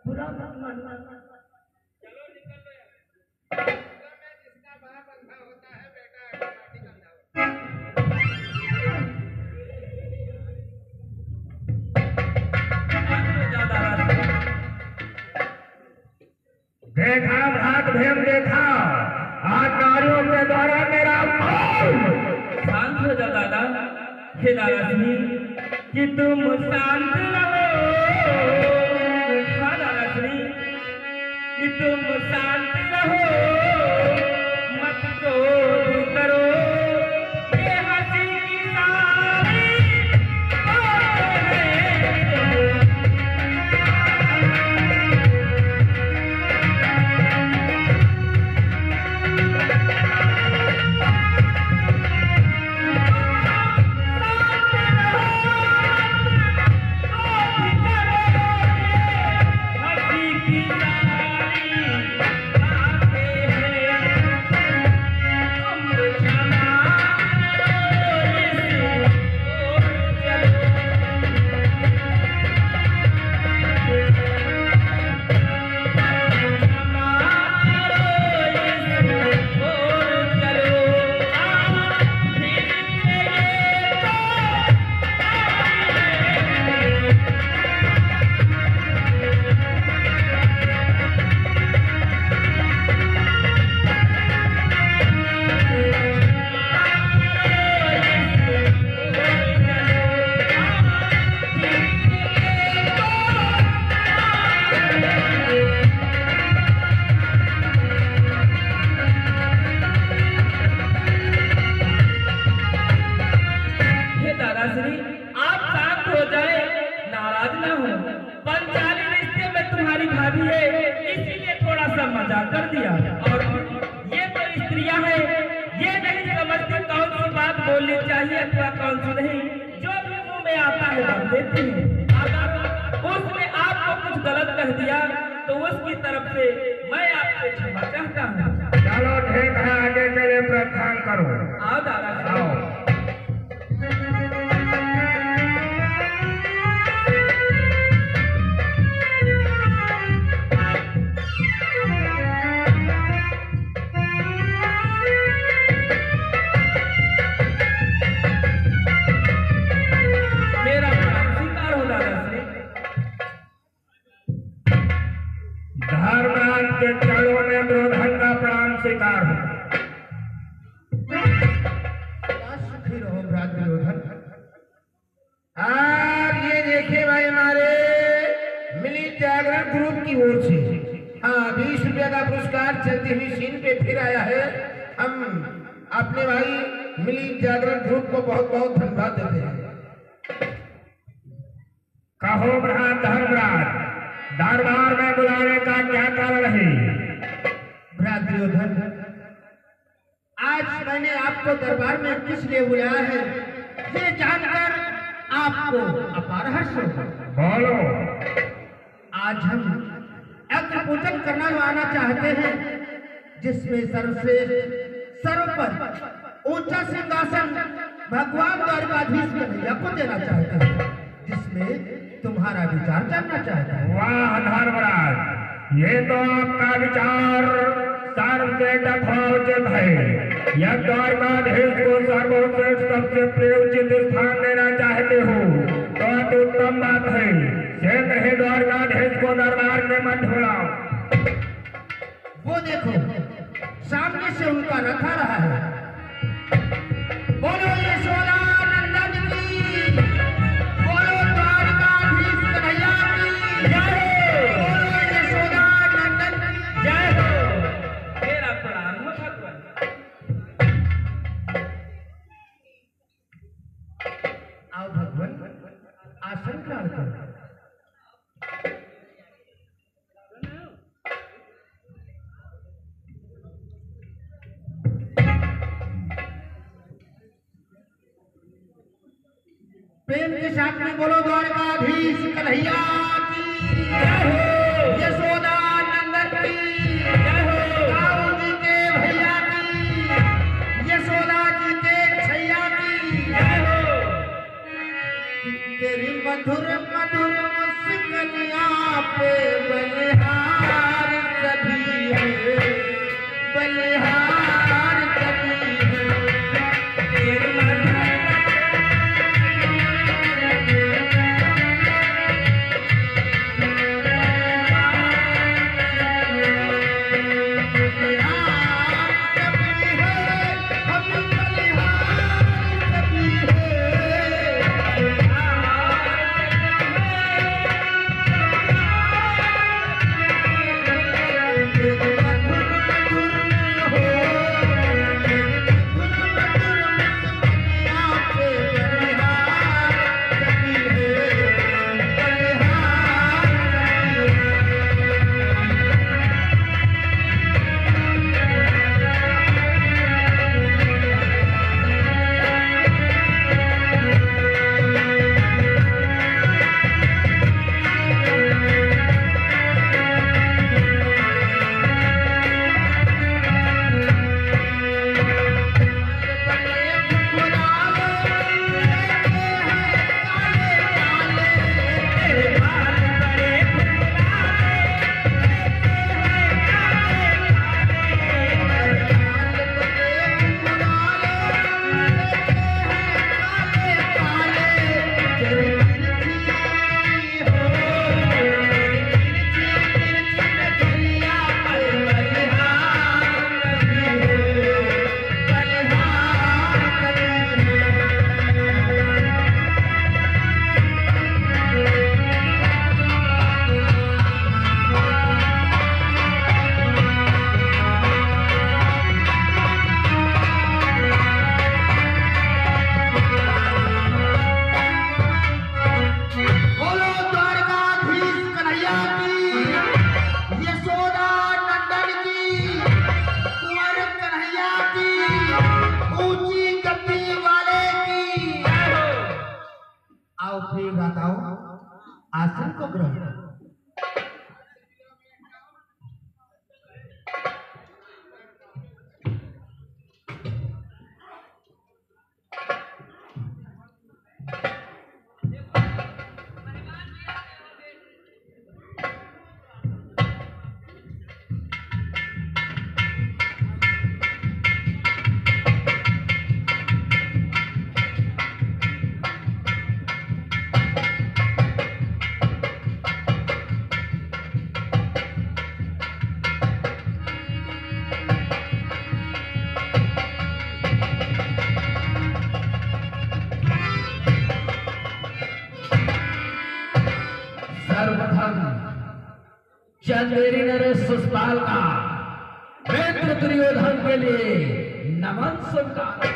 बुरा मत मानना। देखा भाग भेम देखा आज नारियों के द्वारा मेरा शांत हो जाओ दादा। हे दादा सिंह कि तुम शांत रहो। हाँ दादा सिंह कि तुम शांत रहो, मत क्रोध करो। ये हंसी की सारी बातें हैं। कर दिया। और ये तो स्त्रियां हैं, ये नहीं समझती कौन सी बात बोलनी चाहिए अथवा कौन सी नहीं, जो भी मुंह में आता है बोल देती है। अगर उसने आपको कुछ गलत कह दिया तो उसकी तरफ से मैं आपसे क्षमा चाहता हूँ। चलो ठीक है, आगे के लिए प्रावधान करो। आओ दादा आओ। मेरा प्रणाम स्वीकार हो दादा श्री। धर्मराज के चरणों में द्रोधन का प्रणाम स्वीकार हो। सुखी रहो भ्रातृयोधन। आप ये देखिए भाई, हमारे मिली जागरण ग्रुप की ओर से 20 रुपया का पुरस्कार चलती हुई सीन पे फिर आया है। हम अपने भाई मिली जागरण ग्रुप को बहुत बहुत धन्यवाद देते हैं। कहो भ्रात धर्मराज, दरबार में बुलाने का क्या कारण है? भ्रातृयोधन, आज मैंने आपको दरबार में किस लिए बुलाया है ये जानकर आपको अपार हर्ष होगा। बोलो। आज हम यज्ञ पूजन करना आना चाहते हैं, जिसमें सर्वश्रेष्ठ सर्वोपरि ऊंचा सिंहासन भगवान द्वारकाधीश कन्हैया को देना चाहते हैं, जिसमें तुम्हारा विचार जानना चाहता हूँ। वाह धर्मराज, ये तो आपका विचार सर्वसे यथोचित है। यह द्वारकाधीश को सर्वश्रेष्ठ सबसे प्रिय उचित स्थान देना चाहते हो तो अति उत्तम बात है। शीघ्र ही द्वारकाधीश को दरबार के मध्य बुलाओ। वो देखो, सामने से उनका रथ आ रहा है। बोलो यशोदा नंदन की, बोलो द्वारकाधीश कन्हैया की जय हो, बोलो यशोदा नंदन की जय हो। मेरा प्रणाम हो भगवान। आओ भगवान, आसन ग्रहण करो। प्रेम के साथ में बोलो द्वारकाधीश कन्हैया की जय हो, यशोदा नंदन की जय हो, राहु जी के भैया की, यशोदा जी के छैया की जय हो। तेरी मधुर मधुर मुस्कानिया पे बलिहार सभी है, बलिहार सभी है। तेरी मधुर चंदेरी नरेश शिशुपाल का मित्र दुर्योधन के लिए नमन स्वीकार।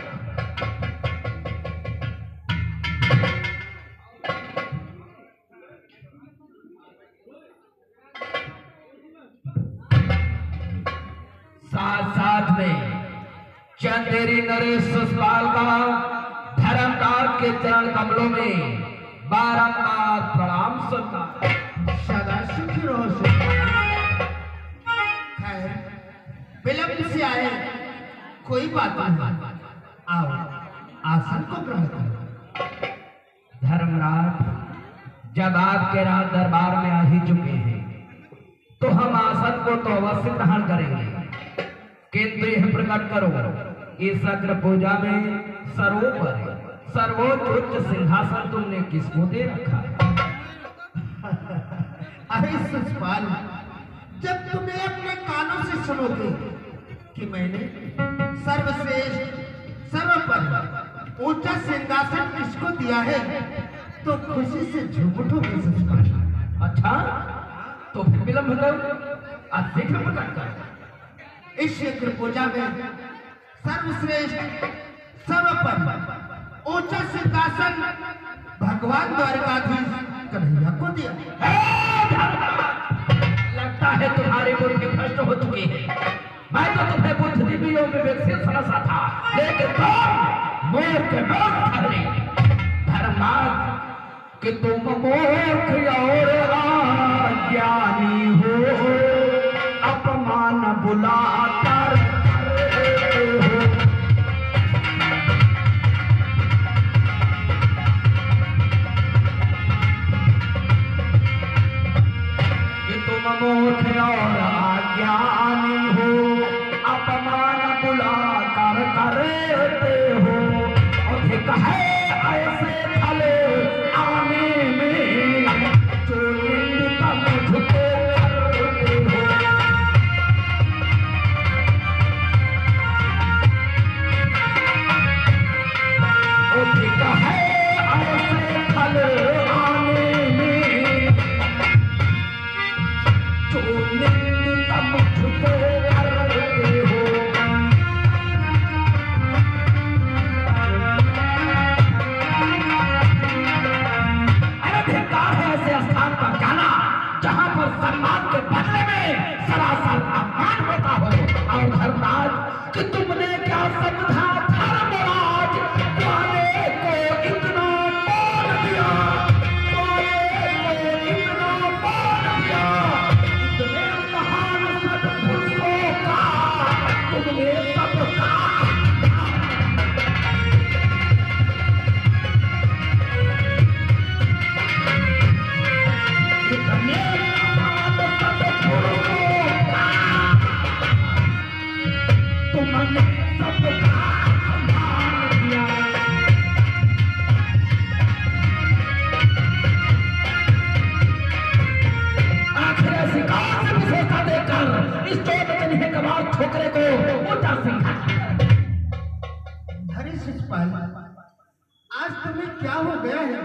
साथ साथ में चंदेरी नरेश शिशुपाल का धर्मराज के चरण कमलों में बारंबार प्रणाम स्वीकार। सदा सुखी रहो शिशुपाल। खैर विलंब से आए कोई बात नहीं, आओ आसन को ग्रहण करो। धर्मराज, जब आपके राज दरबार में आ ही चुके हैं तो हम आसन को तो अवश्य ग्रहण करेंगे, किंतु यह प्रकट करो इस अग्र पूजा में सर्वोच्च उच्च सिंहासन तुमने किसको दे रखा है? अरे शिशुपाल, जब तुम्हें अपने कानों से सुनोगे कि मैंने सर्वश्रेष्ठ सर्वोपरि ऊंचा सिंहासन किसको दिया है तो खुशी से झूम उठोगे शिशुपाल। अच्छा, तो फिर विलंब करो, अधिक प्रकट करो। इस यज्ञ पूजा में सर्वश्रेष्ठ सर्वोपरि ऊंचा सिंहासन भगवान द्वारकाधीश कन्हैया को दिया। लगता है तुम्हारी बुद्धि भ्रष्ट हो चुकी है। मैं तो तुम्हें बुद्धिजीवियों में विकसित समझता था, लेकिन तुम मूर्ख ठहरे। धर्मराज, कि तुम मूर्ख और अज्ञानी हो, अपमान बुलाकर हो। मूर्ख और अज्ञानी हो, अपमान बुला कर करते हो। अधिक है ऐसे फल आने में जो निंदा मुझको करते हो। अधिक है ऐसे फल आने में जो निंदा मुझको करते हो। अधिकार है ऐसे स्थान पर जाना जहां पर सम्मान के बदले में सरासर अपमान होता हो। और धर्मराज, कि तुमने क्या समझा धर्मराज, तुम्हारे को इतना मान दिया, तुम्हारे को इतना मान दिया। इतने महान सद्पुरुषों का तुमने सबका तुमने सबका सम्मान किया। आखिर ऐसी कौन सी विशेषता देकर इस चौदह कबाड़ छोकरे को ऊंचा सिंहा? अरे शिशुपाल, आज तुम्हें क्या हो गया है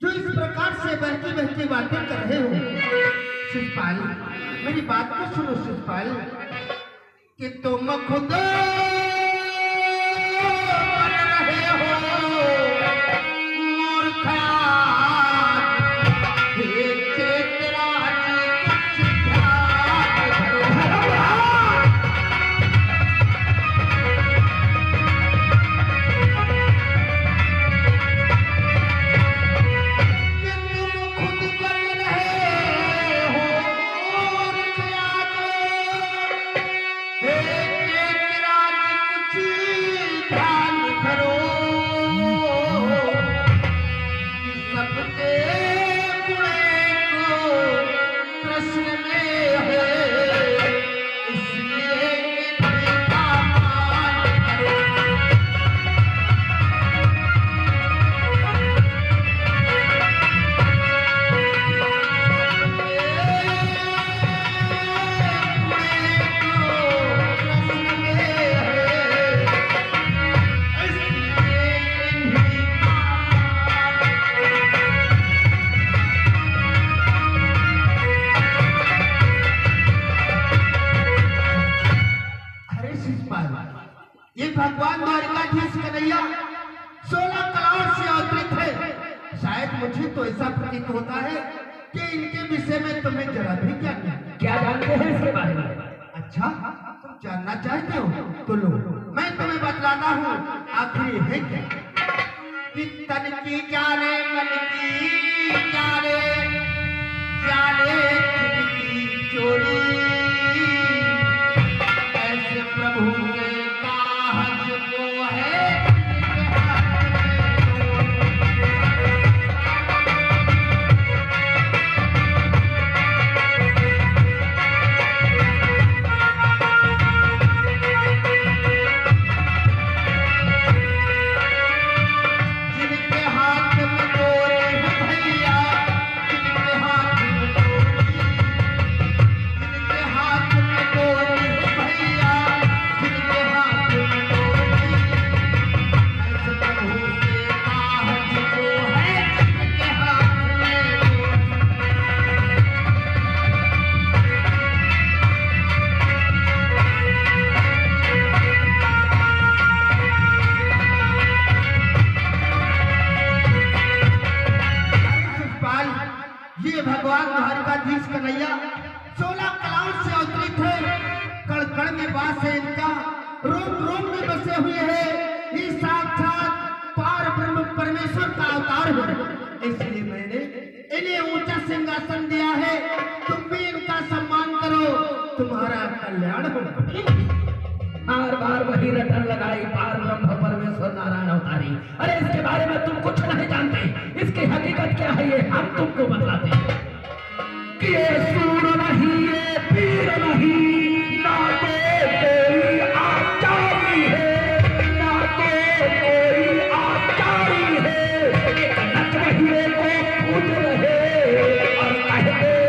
जो इस प्रकार से बहकी बहकी बातें कर रहे हो? शिशुपाल, मेरी बात को सुनो शिशुपाल, कि तुम खुद बन रहे हो मूर्ख। हे चेतराज कुछ ध्यान धरो। कि तुम खुद बन रहे हो मूर्ख। हे चेतराज कुछ ध्यान धरो। सबके प्रतीत होता है कि इनके विषय में तुम्हें जरा भी क्या क्या जानते हैं इसके बारे में? अच्छा, तुम जानना चाहते हो तो लो, मैं तुम्हें बतलाता हूँ। आखिर है क्या कि तन की जाने मन की जाने जाने की चोरी, ऐसे प्रभु के काज को है। ये भगवान द्वारिकाधीश कन्हैया 16 कलाओं से अवतरित है। कण कण में वास है इनका, रोम रोम में बसे हुए हैं। ये साक्षात पार ब्रह्म परमेश्वर का अवतार है। इसलिए मैंने इन्हें ऊंचा सिंहासन दिया है। तुम भी इनका सम्मान करो, तुम्हारा कल्याण हो। बार बार वही रटन लगाई, पार ब्रह्म परमेश्वर नारायण अवतारी। अरे इसके बारे में तुम कुछ नहीं जानते। इसकी हकीकत क्या है ये हम तुमको बतलाते हैं कि ये सूर नहीं, ये पीर नहीं, ना तो कोई आचारी है, ना तो कोई आचारी है। एक नच रही को पूज रहे और कहते हो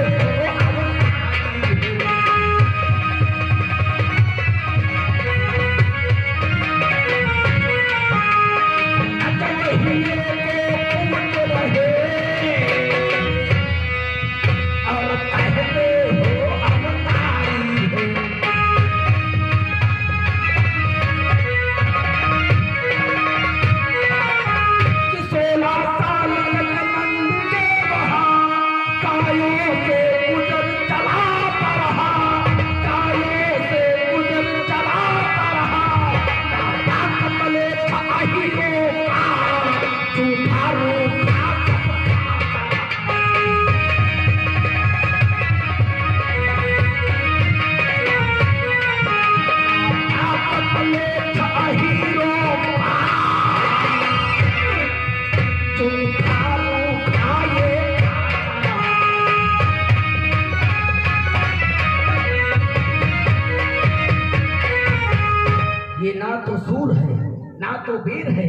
ये ना तो सूर है, ना तो वीर है,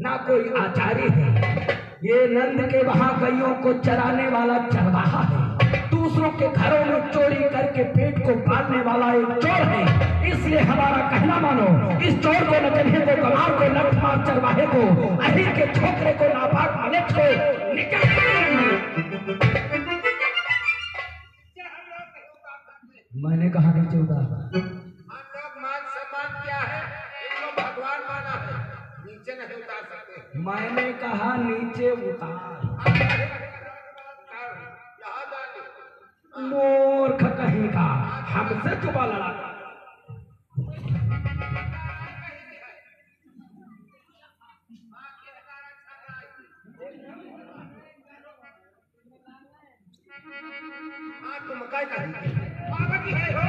ना कोई आचार्य है। ये नंद के वहां गैयों को चराने वाला चरवाहा है। दूसरों के घरों में चोरी करके पेट को पालने वाला एक चोर है। इसलिए हमारा कहना मानो, इस चोर को, नचनिए को, कमार को, लठमार चरवाहे को, अहिर के छोकरे को, नापाक मलेच्छ को निकल। मैंने कहा नीचे उतार। भगवान माना है, नीचे नहीं उतार सकते। मैंने कहा नीचे उतार। मूर्ख कहीं का, हमसे चुपा लड़ा। तुम क्या करेंगे? है हो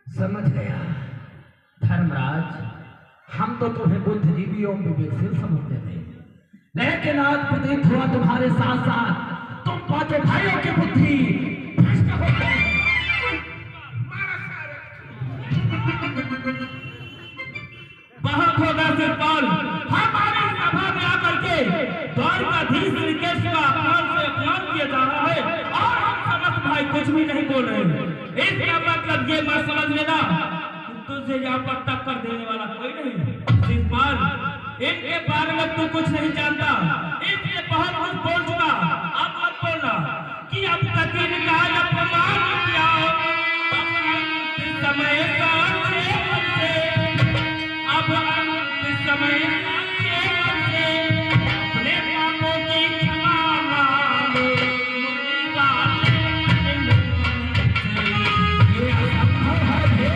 समझ गया धर्मराज, हम तो तुम्हें बुद्धिजीवी और विवेकशील समझते थे, लेकिन आज प्रतीत हुआ तुम्हारे साथ साथ तुम पांचों भाइयों की बुद्धि भ्रष्ट हो गई। महक होगा शिवपाल, हमारी सभा में आकर के द्वारकाधीश ऋषिकेश का अपमान से अपमान किया जा रहा है और हम समस्त भाई कुछ भी नहीं बोल रहे हैं। इसका मतलब ये मत समझ लेना तुझे यहाँ पर टक्कर देने वाला कोई नहीं। शिवपाल, इनके बारे में तू कुछ नहीं जानता, इसलिए बहुत कुछ बोल चुका। अब मत बोलना कि अब तक इनका अपमान किया, इस समय अब इस समय अपने पापों की क्षमा मांगो। ये असंभव है।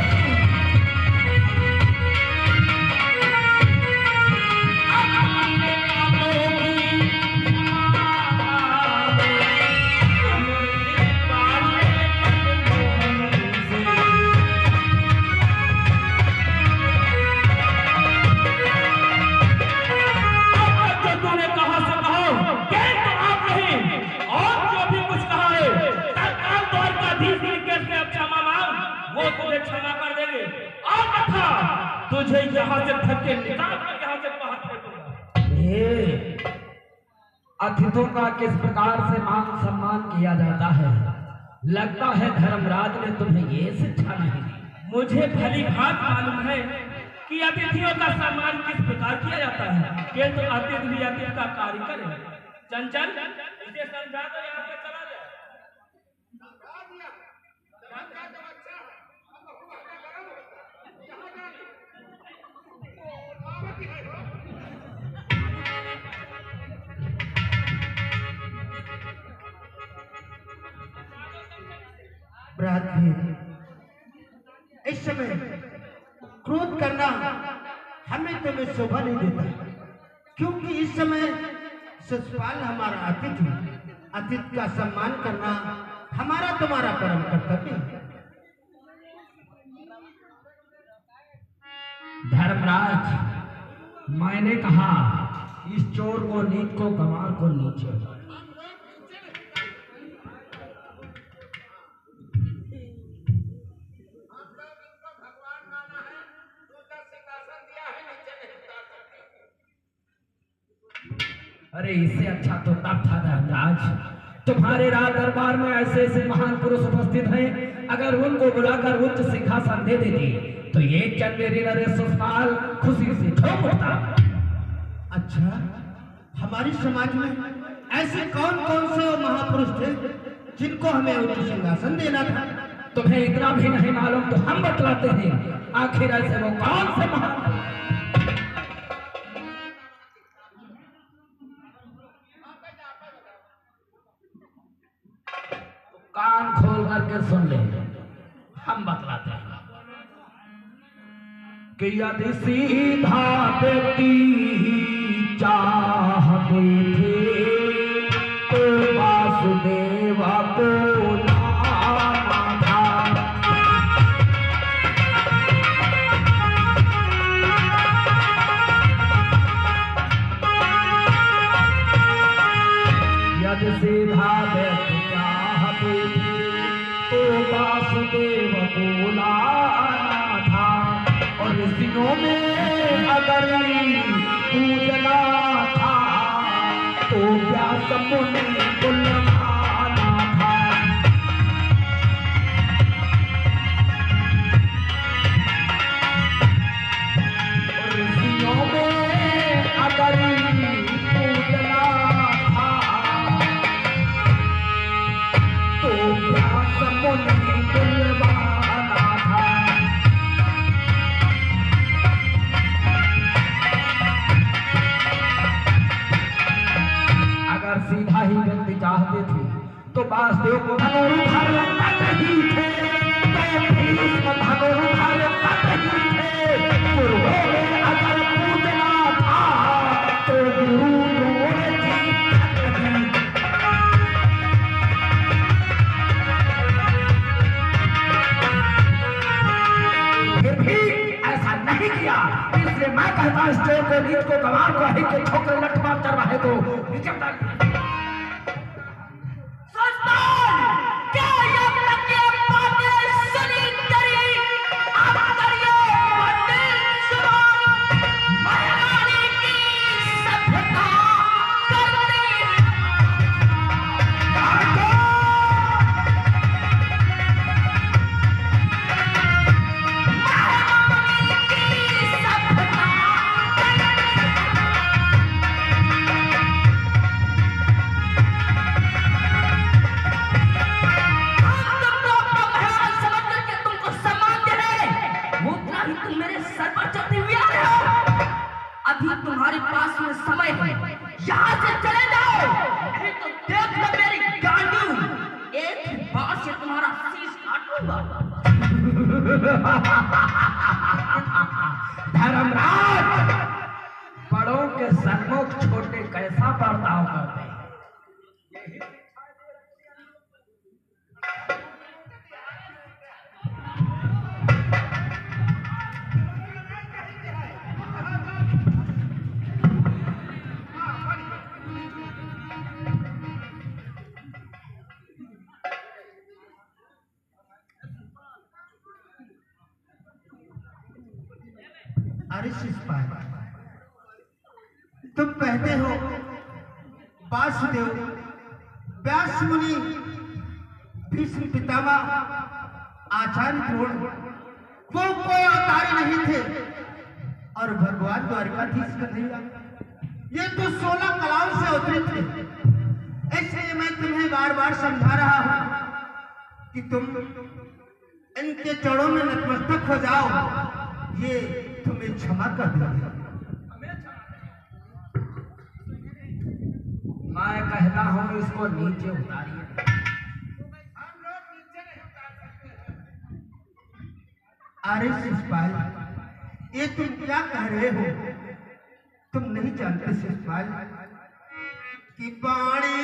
क्षमा कर देंगे और कथा तुझे यहाँ से धक्के निकाल कर यहाँ से बाहर फेंकूंगा। अतिथियों का किस प्रकार से मान सम्मान किया जाता है, लगता है धर्मराज ने तुम्हें ये शिक्षा नहीं दी। मुझे भली भांति मालूम है कि अतिथियों का सम्मान किस प्रकार किया जाता है, किंतु अतिथि भी अतिथि का कार्य करे। चंचल, इसे समझा दो, यहाँ से चला जाए। इस समय क्रोध करना हमें तुम्हें शोभा नहीं देता, क्योंकि इस समय शिशुपाल हमारा अतिथि, अतिथि का सम्मान करना हमारा तुम्हारा परम कर्तव्य है। धर्मराज, मैंने कहा इस चोर को नीच को गंवार को नीच। अरे इससे अच्छा तो तब था धर्मराज, तुम्हारे राज दरबार में ऐसे ऐसे महान पुरुष उपस्थित हैं, अगर उनको बुलाकर उच्च सिंहासन दे देती तो ये चंदेरी नरेश शिशुपाल खुशी से झूम उठता। अच्छा, हमारे समाज में ऐसे कौन कौन से महापुरुष थे जिनको हमें उच्च सिंहासन देना था? तुम्हें इतना भी नहीं मालूम तो हम बतलाते हैं, आखिर ऐसे वो कौन से महान। कान खोल करके सुन ले, हम बतलाते हैं कि यदि सीधा व्यक्ति चाहते थे तो वासुदेव को लाना था। यदि सीधा व्यक्ति चाहते थे तो वासुदेव को लाना था, और ऋषियों में अगर पूजना था तो व्यास मुनि बुलवाना था। और ऋषियों में अगर पूजना था तो व्यास मुनि बुलवाना था। अगर सीधा ही व्यक्ति चाहते थे तो वासुदेव को धनुर्धर ही थे, तो भीष्म धनुर्धर ही थे। पूर्वों में अगर पूजना था तो गुरु द्रोण जी फिर भी ऐसा नहीं किया। इसलिए मैं कहता इस चोर को नीच को गंवार को ही के ठोकर लठ मार चरवाहे को नीचे उतार। तुम्हारे पास में समय है, यहाँ से चले जाओ, नहीं तो देख लो मेरी गांडी, एक ही बार से तुम्हारा शीश काटूंगा। धर्मराज, बड़ों के सन्मुख छोटे कैसा बर्ताव करते हैं? अरे शिषपाल, तुम कहते हो वासुदेव, व्यास मुनि, भीष्म पितामह, आचार्य द्रोण वो कोई अवतारी नहीं थे, और भगवान द्वारकाधीश कन्हैया ये तो 16 कलाओं से अवतरित थे। इसलिए मैं तुम्हें बार बार समझा रहा हूं कि तुम इनके चरणों में नतमस्तक हो जाओ, ये तुम्हें क्षमा कर देंगे। मैं कहता हूं इसको नीचे उतारिए। अरे शिषपाल, ये तुम क्या कह रहे हो? तुम नहीं जानते शिषपाल कि पानी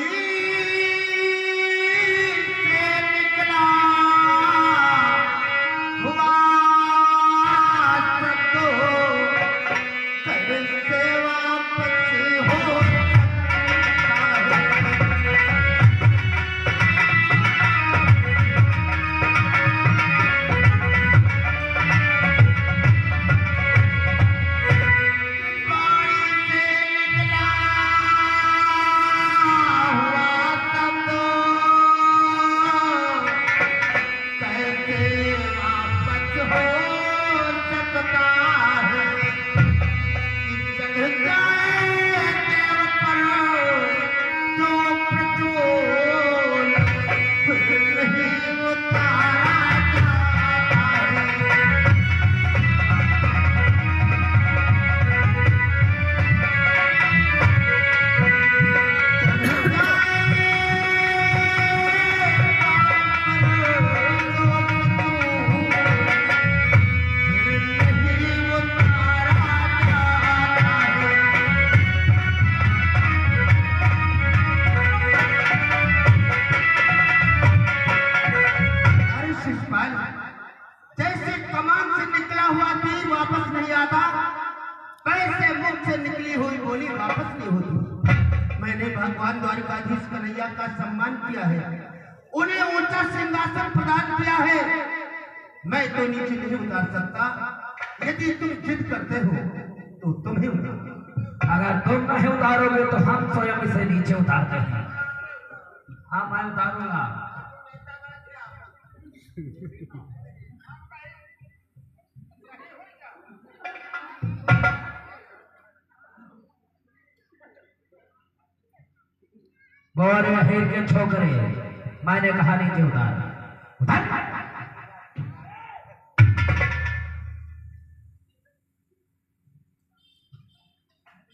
से निकला हुआ भगवान द्वारकाधीश कन्हैया का सम्मान किया है, उन्हें ऊंचा सिंहासन प्रदान किया है। मैं तो नीचे नहीं उतार सकता, यदि तुम जिद करते हो तो तुम्हें उतार। अगर तुम नहीं उतारोगे तो हम स्वयं इसे नीचे उतारते हैं। हाँ, मैं उतारूंगा। बोरे अहीर के छोकरे, मैंने कहा नीचे उतार।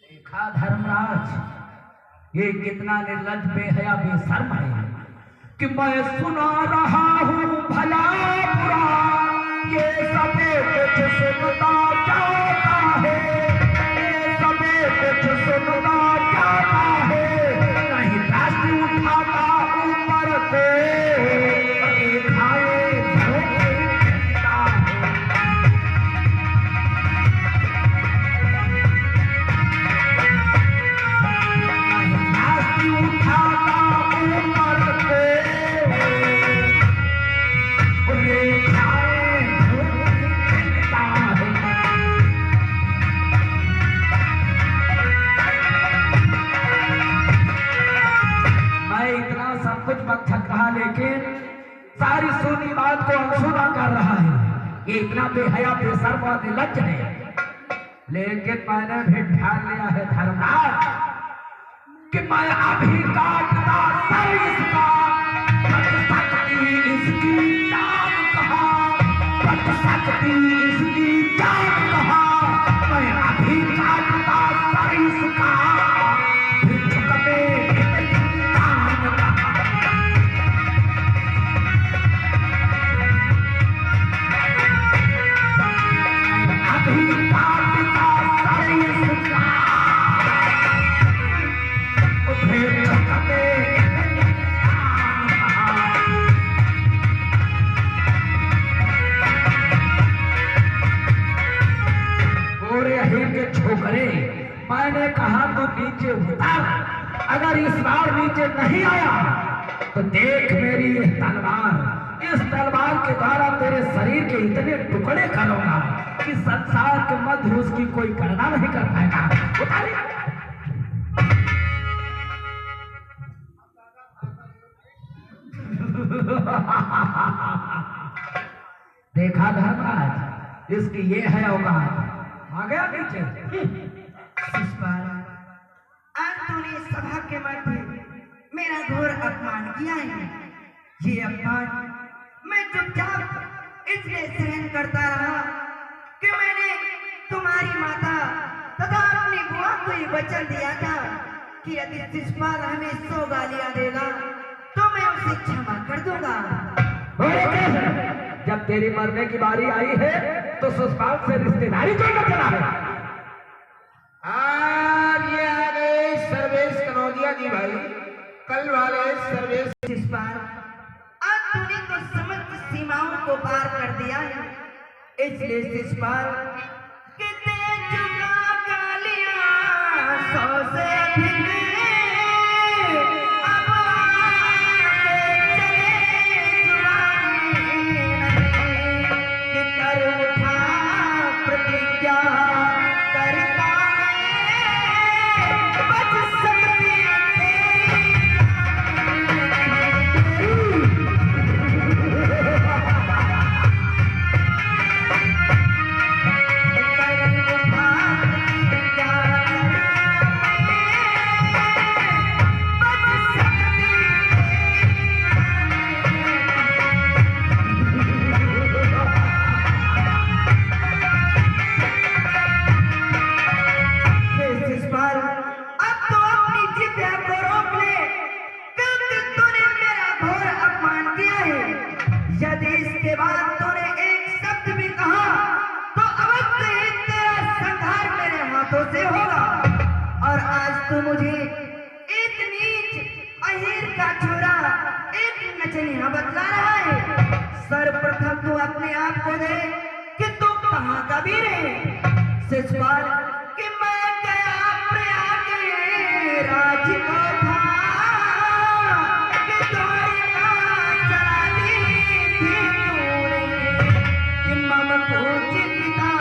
देखा धर्मराज, ये कितना निर्लज्ज, बेहया, बेशर्म है कि मैं सुना रहा हूं भला बुरा, ये सबे कुछ सुनता जाता है, ये सबे कुछ सुनता जाता है, नहीं राष्ट्र उठाता ऊपर को, खाए लेकिन सारी सुनी बात को अनसुना कर रहा है। ये इतना बेहया, बेशर्म और निर्लज्ज है। लेकिन मैंने भी ध्यान लिया है धर्मराज कि मैं अभी काटता सर इसका, बच सकती इसकी जान कहा, बच सकती इसकी जान कहा, मैं अभी काटता सर इसका भिक्षुक में दान का। अभी काटता सर इसका भिक्षुक में छोकरे, मैंने कहा तो नीचे उतर, अगर इस बार नीचे नहीं आया तो देख मेरी ये तलवार, इस तलवार के द्वारा तेरे शरीर के इतने टुकड़े करूंगा कि संसार के मध्य उसकी कोई गणना नहीं कर पाएगा। उतारे देखा धर्मराज, इसकी ये है औकात। आ गया नीचे। शिषपाल, आज तूने सभा के मध्य मेरा घोर अपमान किया है। ये अपमान मैं चुपचाप इसलिए सहन करता रहा कि मैंने तुम्हारी माता तथा अपनी बुआ को ये वचन दिया था कि यदि शिषपाल हमें 100 गालियां देगा तो मैं उसे क्षमा कर दूंगा। जब तेरी मरने की बारी आई है तो शिषपाल से रिश्तेदारी जोड़ना चला है। ये आ गए सर्वेश कनौजिया जी भाई, कल वाले सर्वेश। शिषपाल, आज तूने तो समस्त सीमाओं को पार कर दिया है, इसलिए शिषपाल कितने चुका गालियां 100 से अधिक से होगा। और आज तू मुझे एक नीच अहीर का छोरा, एक नचनिया बतला रहा है। सर्वप्रथम तू अपने आप को दे कि तू कहाँ का वीर है। शिषपाल, कि मैं गया प्रयाग के राज को था कि द्वारिका चला दी थी तूने कि मम पूजिता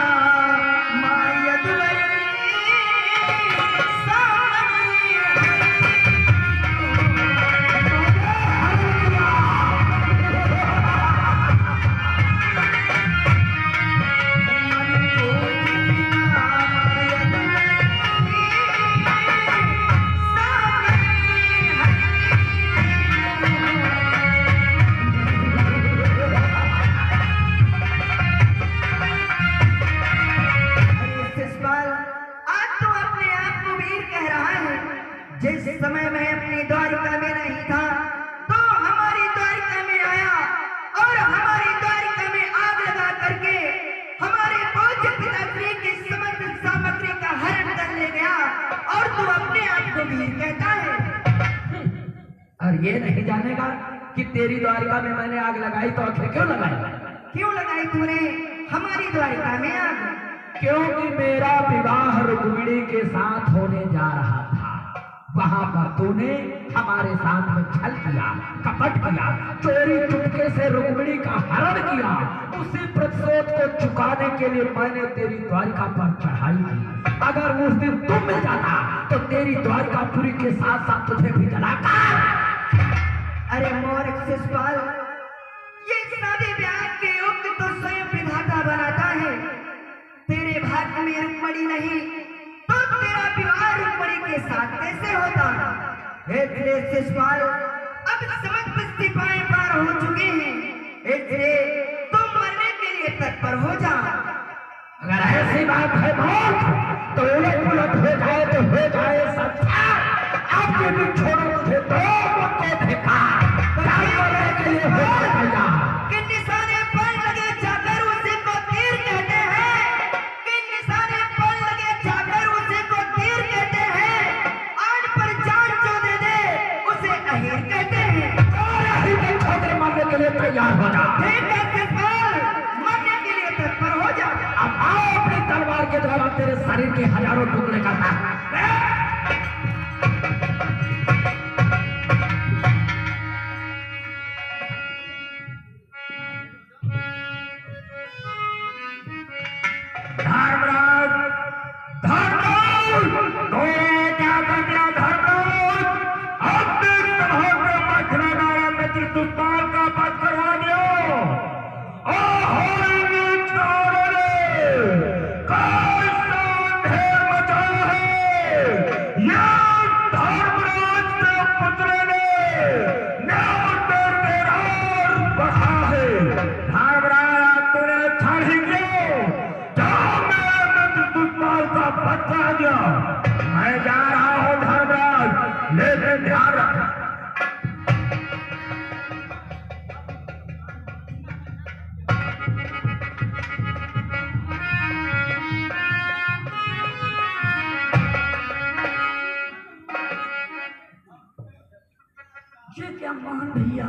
मां यदुवरी जिस समय मैं अपनी द्वारिका में नहीं था तो हमारी द्वारिका में आया और हमारी द्वारिका में आग लगा करके हमारे पूज्य पिताश्री की समस्त सामग्री का हरण कर ले गया और तू अपने आप को वीर कहता है। और ये नहीं जानेगा कि तेरी द्वारिका में मैंने आग लगाई तो आखिर क्यों लगाई? क्यों लगाई तूने हमारी द्वारिका में आग? क्योंकि मेरा विवाह रुक्मिणी के साथ होने जा रहा था। वहां पर तूने हमारे साथ में छल किया, कपट किया, चोरी चुपके से रुक्मिणी का हरण किया। उसी प्रतिशोध को चुकाने के लिए मैंने तेरी द्वारिका पर चढ़ाई की। अगर उस दिन तुम मिल जाता तो तेरी द्वारिकापुरी के साथ साथ तुझे भी जलाकर। अरे मूर्ख शिषपाल, ये शादी ब्याह के युग तो स्वयं विधाता बनाता है। तेरे भाग्य में रुक्मिणी नहीं तो तेरा विवाह रुक्मिणी के साथ कैसे होता? इसलिए शिषपाल, अब समस्त सिपाही पार हो चुके हैं, इसलिए तुम मरने के लिए तत्पर हो जा। अगर ऐसी बात है तो उलट पुलट हो जाए तो हो जाए संसार। आपके भी छोड़ो मुझे तो मुझको धिक्कार। क्या करने के लिए हो भैया? कि निशाने पर लगे जाकर उसी को तीर कहते हैं। कि निशाने पर लगे जाकर उसी को तीर कहते हैं। आन पर जान जो दे दे उसे अहीर कहते हैं। और अही के छोटे मारने के लिए तैयार हो जा। ठीक है कृपाल, मरने के लिए तत्पर हो जा। अब आओ अपनी तलवार के द्वारा तेरे शरीर के हजारों टुकड़े करता। धर्मराज, धर्मराज, तो क्या कर दिया धर्मराज? अपने सभा में मछला नारा मित्र सुपाल का पद करवा दियो। ढेर मचा है। ये धर्मराज के पुत्र ने न्याय में तेरार बढ़ा है। धर्मराज तूने छाड़ ही क्यों? जाओ मेरे मित्र सुपाल का पद करा दिया। मैं जा रहा हूँ धर्मराज, लेकिन ध्यान रख। ये क्या मोहन भैया,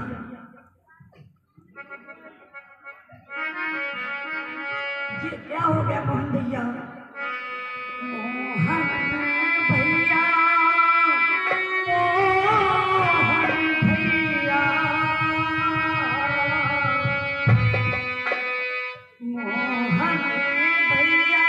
ये क्या हो गया मोहन भैया? मोहन भैया, मोहन भैया, मोहन भैया, मोहन भैया,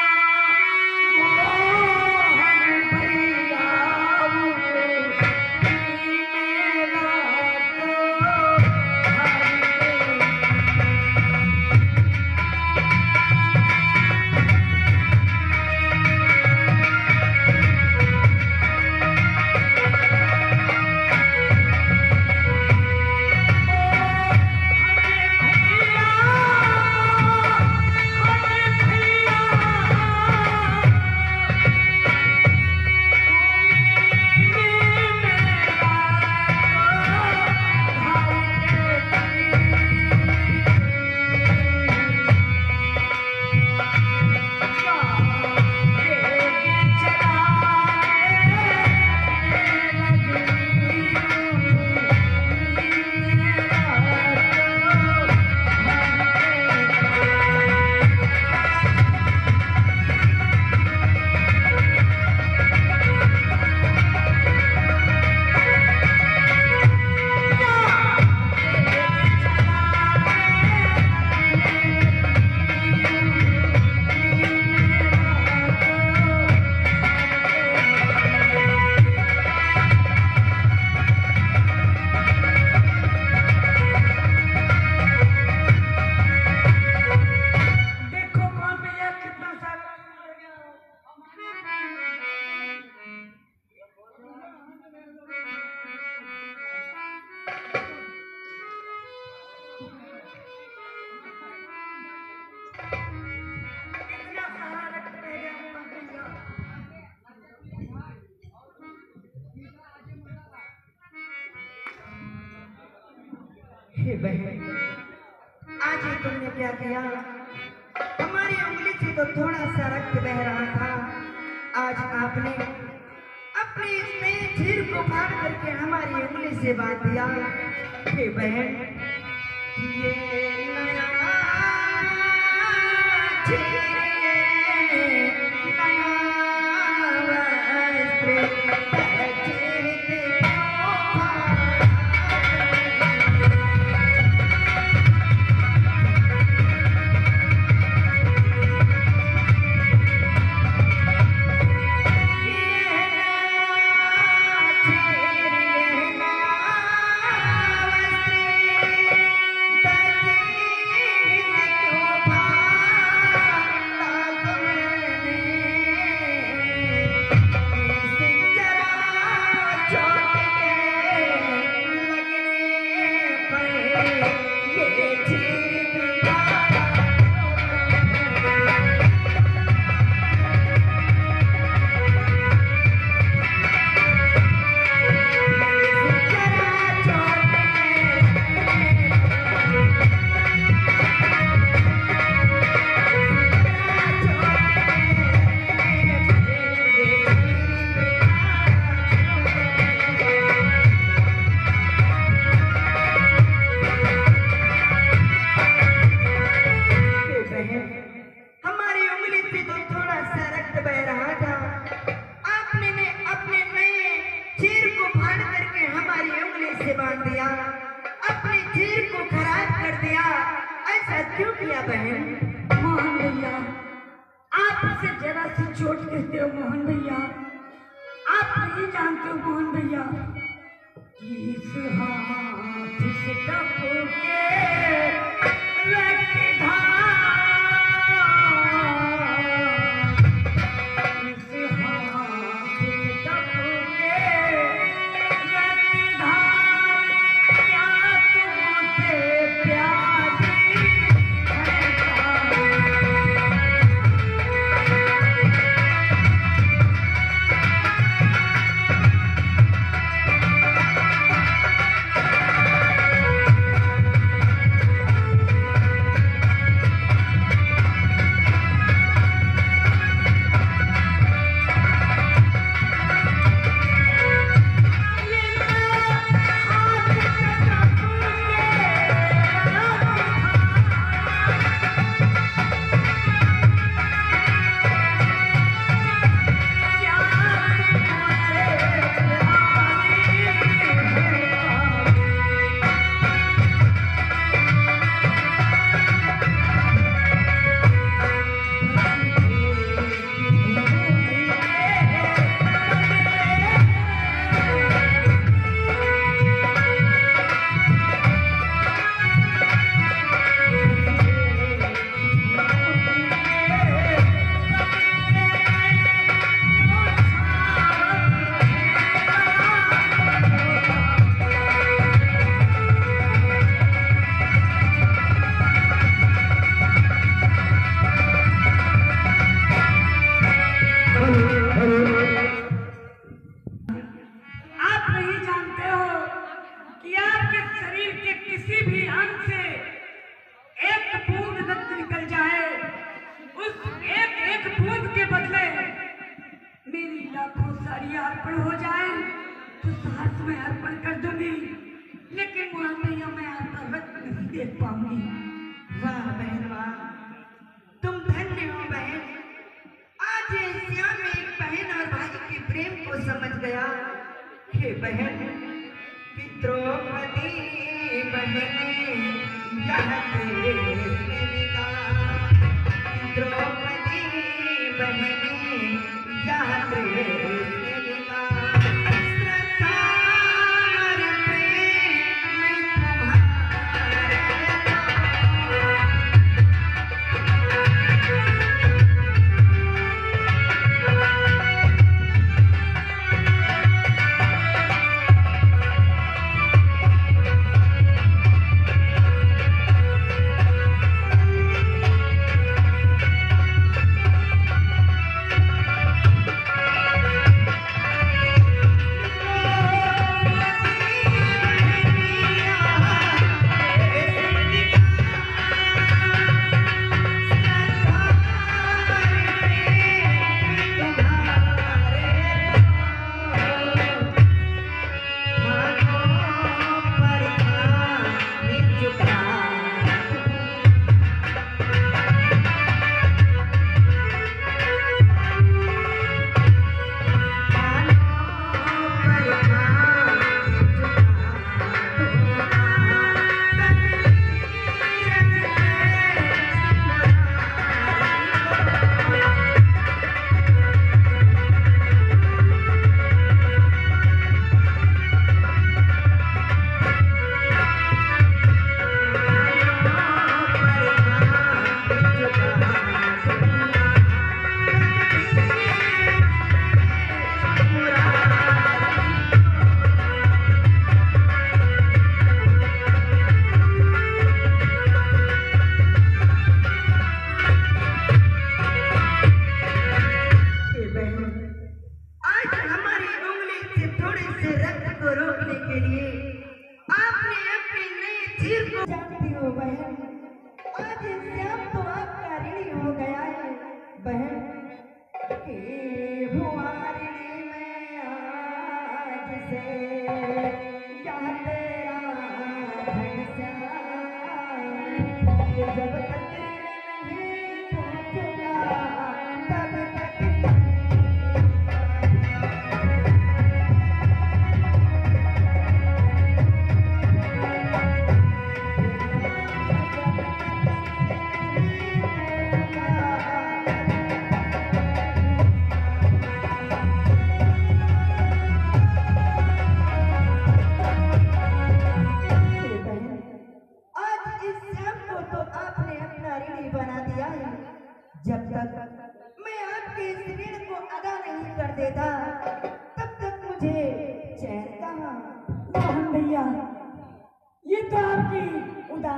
हे बहन, आज ही तुमने क्या किया? हमारी उंगली से तो थोड़ा सा रक्त बह रहा था, आज आपने अपनी इस नई चीर को फाड़ करके हमारी उंगली से बांध दिया। हे बहन, ये नया चीर, नया वस्त्र, पीछे बांध दिया, अपने चीर को खराब कर दिया। ऐसा क्यों किया बहन? मोहन भैया, आप उसे जरा सी चोट कहते हो मोहन भैया। आप नहीं जानते हो मोहन भैया, इस हाथ से टपके रक्त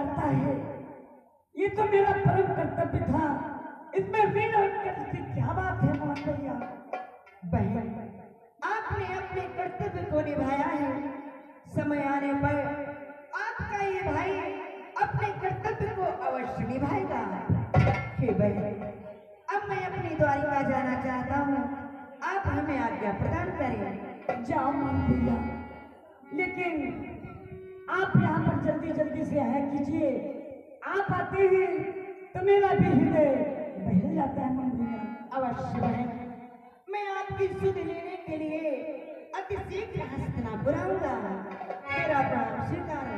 उतारता है, ये तो मेरा परम कर्तव्य था। इसमें वीर और कर्म की क्या बात है मोहन भैया? बहन, आपने अपने कर्तव्य को निभाया है। समय आने पर आपका ये भाई अपने कर्तव्य को अवश्य निभाएगा। हे बहन, अब मैं अपनी द्वारिका जाना चाहता हूँ, आप हमें आज्ञा प्रदान करें। जाओ मोहन भैया, लेकिन आप यहाँ पर जल्दी जल्दी से आया कीजिए। आप आते हैं तो मेरा भी हृदय बहल जाता है मोहन भैया। अवश्य बहन, मैं आपकी सुध लेने के लिए अति शीघ्र हस्तिनापुर आऊंगा। मेरा प्रणाम स्वीकार।